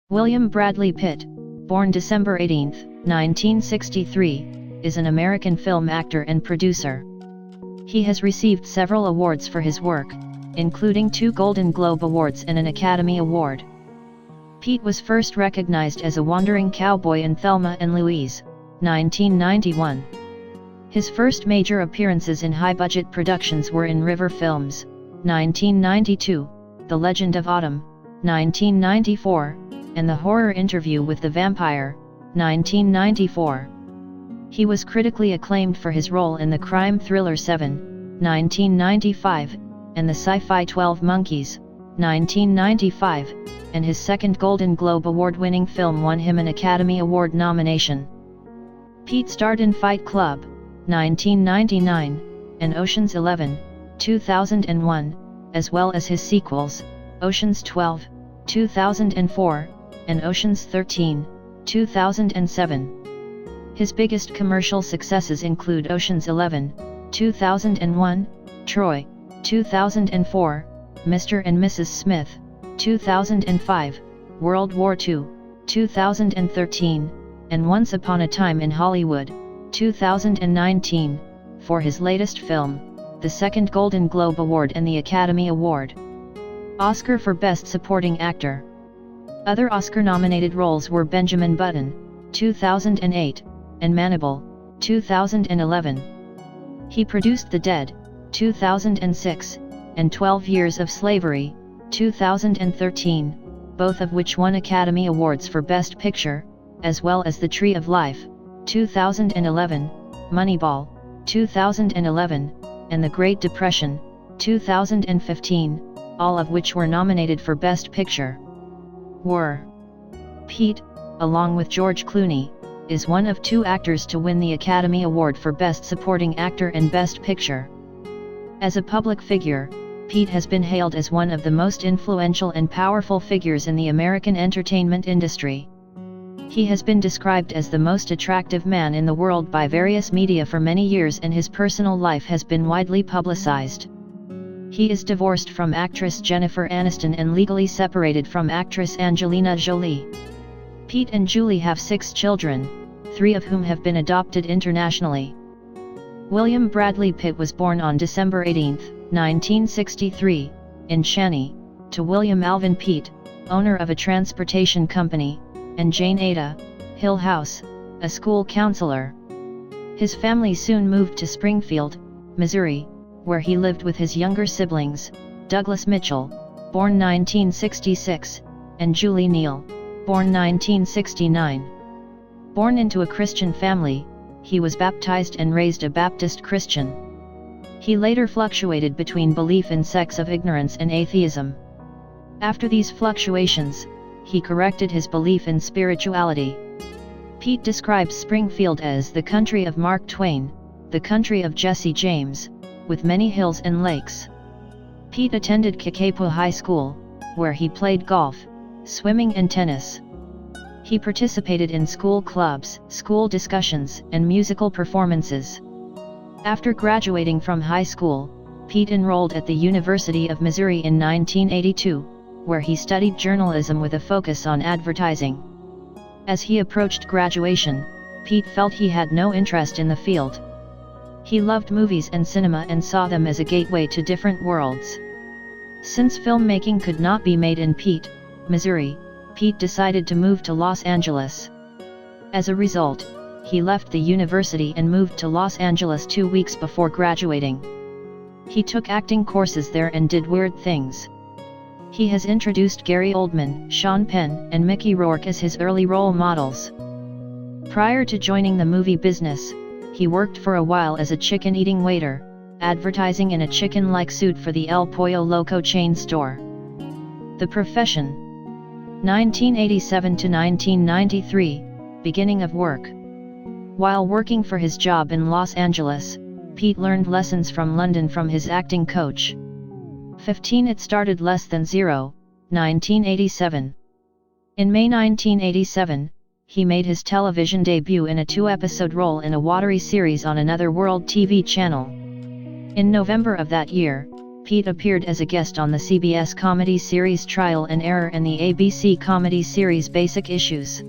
William Bradley Pitt, born December 18, 1963, is an American film actor and producer. He has received several awards for his work, including 2 Golden Globe Awards and an Academy Award. Pete was first recognized as a wandering cowboy in Thelma and Louise, 1991. His first major appearances in high-budget productions were in River Films, 1992, The Legend of Autumn, 1994, and The Horror Interview with the Vampire, 1994. He was critically acclaimed for his role in the crime thriller Seven, 1995, and the sci-fi 12 Monkeys, 1995, and his second Golden Globe Award-winning film won him an Academy Award nomination. Pete starred in Fight Club, 1999, and Ocean's 11, 2001, as well as his sequels, Ocean's 12, 2004, and Ocean's 13, 2007. His biggest commercial successes include Ocean's 11, 2001, Troy, 2004, Mr. and Mrs. Smith, 2005, World War II, 2013, and Once Upon a Time in Hollywood, 2019, for his latest film, the second Golden Globe Award and the Academy Award. Oscar for Best Supporting Actor. Other Oscar-nominated roles were Benjamin Button, 2008, and Manable, 2011. He produced The Dead, 2006, and 12 Years of Slavery, 2013, both of which won Academy Awards for Best Picture, as well as The Tree of Life, 2011, Moneyball, 2011, and The Great Depression, 2015, all of which were nominated for Best Picture. Pete, along with George Clooney, is one of 2 actors to win the Academy Award for Best Supporting Actor and Best Picture. As a public figure, Pete has been hailed as one of the most influential and powerful figures in the American entertainment industry. He has been described as the most attractive man in the world by various media for many years, and his personal life has been widely publicized. He is divorced from actress Jennifer Aniston and legally separated from actress Angelina Jolie. Pete and Julie have 6 children, 3 of whom have been adopted internationally. William Bradley Pitt was born on December 18, 1963, in Shanny, to William Alvin Pitt, owner of a transportation company, and Jane Ada Hillhouse, a school counselor. His family soon moved to Springfield, Missouri, where he lived with his younger siblings, Douglas Mitchell, born 1966, and Julie Neal, born 1969. Born into a Christian family, he was baptized and raised a Baptist Christian. He later fluctuated between belief in sects of ignorance and atheism. After these fluctuations, he corrected his belief in spirituality. Pete describes Springfield as the country of Mark Twain, the country of Jesse James, with many hills and lakes. Pete attended Kickapoo High School, where he played golf, swimming and tennis. He participated in school clubs, school discussions, and musical performances. After graduating from high school, Pete enrolled at the University of Missouri in 1982, where he studied journalism with a focus on advertising. As he approached graduation, Pete felt he had no interest in the field. He loved movies and cinema and saw them as a gateway to different worlds. Since filmmaking could not be made in Pitt, Missouri, Pete decided to move to Los Angeles. As a result, he left the university and moved to Los Angeles 2 weeks before graduating. He took acting courses there and did weird things. He has introduced Gary Oldman, Sean Penn, and Mickey Rourke as his early role models. Prior to joining the movie business, he worked for a while as a chicken-eating waiter, advertising in a chicken-like suit for the El Pollo Loco chain store. The profession. 1987 to 1993, beginning of work. While working for his job in Los Angeles, Pete learned lessons from London from his acting coach. 15 It started less than 0, 1987. In May 1987, he made his television debut in a 2-episode role in a watery series on Another World TV channel. In November of that year, Pete appeared as a guest on the CBS comedy series Trial and Error and the ABC comedy series Basic Issues.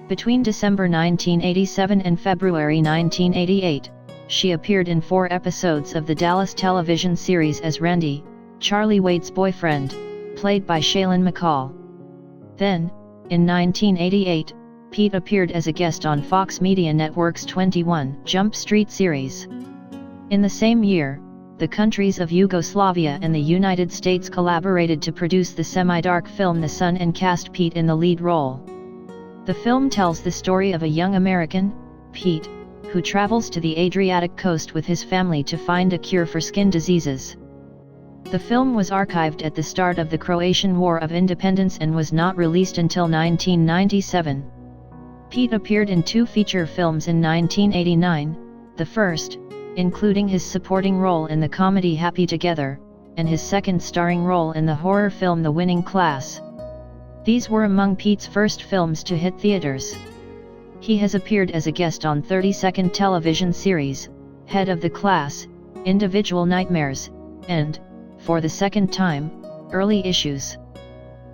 Between December 1987 and February 1988, she appeared in 4 episodes of the Dallas television series as Randy, Charlie Wade's boyfriend, played by Shaylin McCall. Then, in 1988, Pete appeared as a guest on Fox Media Network's 21 Jump Street series. In the same year, the countries of Yugoslavia and the United States collaborated to produce the semi-dark film The Sun and cast Pete in the lead role. The film tells the story of a young American, Pete, who travels to the Adriatic coast with his family to find a cure for skin diseases. The film was archived at the start of the Croatian War of Independence and was not released until 1997. Pete appeared in 2 feature films in 1989, the first, including his supporting role in the comedy Happy Together, and his second starring role in the horror film The Winning Class. These were among Pete's first films to hit theaters. He has appeared as a guest on 30-second television series, Head of the Class, Individual Nightmares, and, for the second time, Early Issues.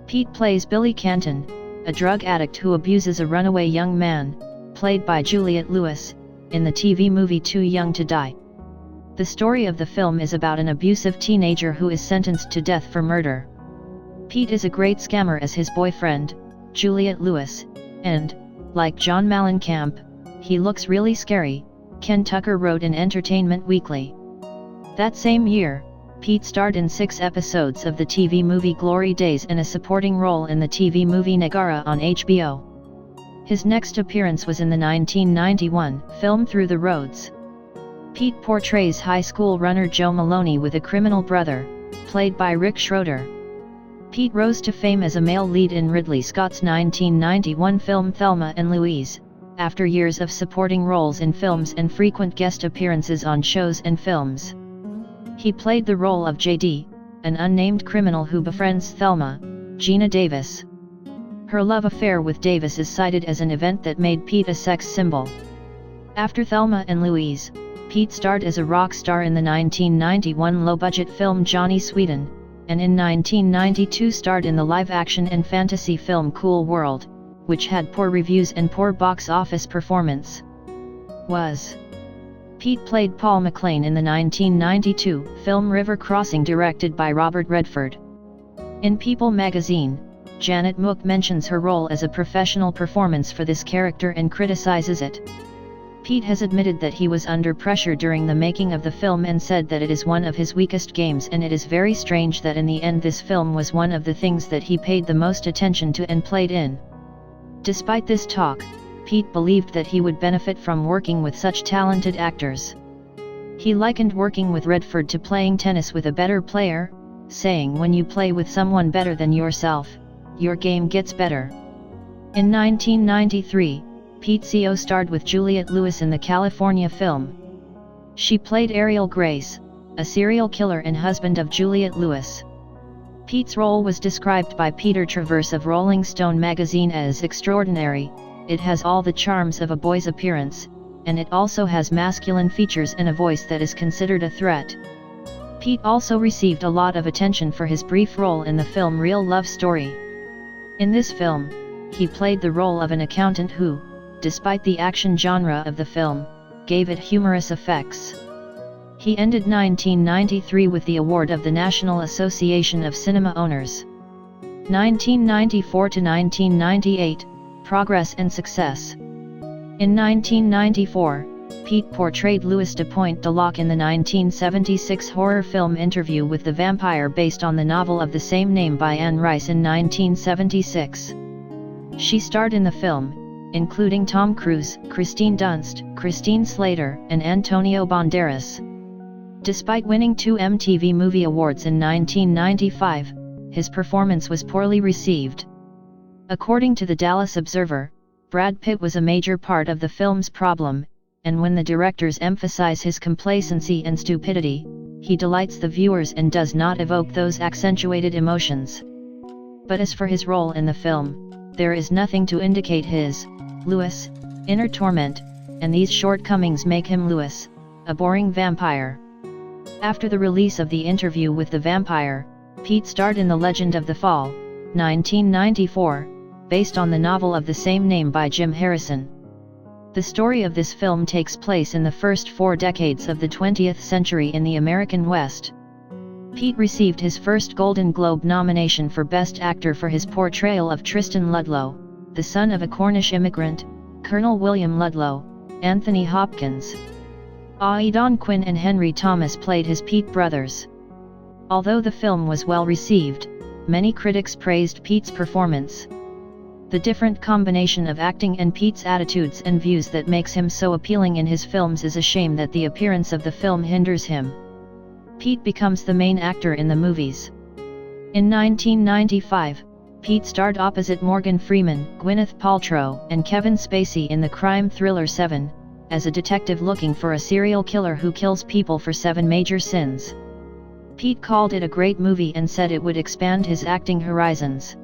Pete plays Billy Canton, a drug addict who abuses a runaway young man, played by Juliette Lewis, in the TV movie Too Young to Die. The story of the film is about an abusive teenager who is sentenced to death for murder. Pete is a great scammer as his boyfriend, Juliette Lewis, and, like John Mellencamp, he looks really scary, Ken Tucker wrote in Entertainment Weekly. That same year, Pete starred in 6 episodes of the TV movie Glory Days and a supporting role in the TV movie Nagara on HBO. His next appearance was in the 1991 film Through the Roads. Pete portrays high school runner Joe Maloney with a criminal brother, played by Rick Schroeder. Pete rose to fame as a male lead in Ridley Scott's 1991 film Thelma and Louise, after years of supporting roles in films and frequent guest appearances on shows and films. He played the role of J.D., an unnamed criminal who befriends Thelma, Gina Davis. Her love affair with Davis is cited as an event that made Pete a sex symbol. After Thelma and Louise, Pete starred as a rock star in the 1991 low-budget film Johnny Sweden, and in 1992 starred in the live-action and fantasy film Cool World, which had poor reviews and poor box office performance. Pete played Paul McLean in the 1992 film River Crossing directed by Robert Redford. In People magazine, Janet Mook mentions her role as a professional performance for this character and criticizes it. Pete has admitted that he was under pressure during the making of the film and said that it is one of his weakest games, and it is very strange that in the end this film was one of the things that he paid the most attention to and played in. Despite this talk, Pete believed that he would benefit from working with such talented actors. He likened working with Redford to playing tennis with a better player, saying when you play with someone better than yourself, your game gets better. In 1993, Pete co-starred with Juliette Lewis in the California film. She played Ariel Grace, a serial killer and husband of Juliette Lewis. Pete's role was described by Peter Travers of Rolling Stone magazine as extraordinary. It has all the charms of a boy's appearance, and it also has masculine features and a voice that is considered a threat. Pete also received a lot of attention for his brief role in the film Real Love Story. In this film, he played the role of an accountant who, despite the action genre of the film, gave it humorous effects. He ended 1993 with the award of the National Association of Cinema Owners. 1994 to 1998, Progress and Success. In 1994, Pete portrayed Louis de Pointe de Loc in the 1976 horror film Interview with the Vampire based on the novel of the same name by Anne Rice in 1976. She starred in the film, including Tom Cruise, Kristen Dunst, Christine Slater, and Antonio Banderas. Despite winning 2 MTV Movie Awards in 1995, his performance was poorly received. According to the Dallas Observer, Brad Pitt was a major part of the film's problem, and when the directors emphasize his complacency and stupidity, he delights the viewers and does not evoke those accentuated emotions. But as for his role in the film, there is nothing to indicate his, Louis, inner torment, and these shortcomings make him Louis, a boring vampire. After the release of The Interview with the Vampire, Pitt starred in The Legend of the Fall, 1994, based on the novel of the same name by Jim Harrison. The story of this film takes place in the first 4 decades of the 20th century in the American West. Pitt received his first Golden Globe nomination for Best Actor for his portrayal of Tristan Ludlow, the son of a Cornish immigrant, Colonel William Ludlow. Anthony Hopkins, Aidan Quinn and Henry Thomas played his Pitt brothers. Although the film was well received, many critics praised Pitt's performance. The different combination of acting and Pitt's attitudes and views that makes him so appealing in his films is a shame that the appearance of the film hinders him. Pitt becomes the main actor in the movies. In 1995, Pitt starred opposite Morgan Freeman, Gwyneth Paltrow, and Kevin Spacey in the crime thriller Seven, as a detective looking for a serial killer who kills people for 7 major sins. Pitt called it a great movie and said it would expand his acting horizons.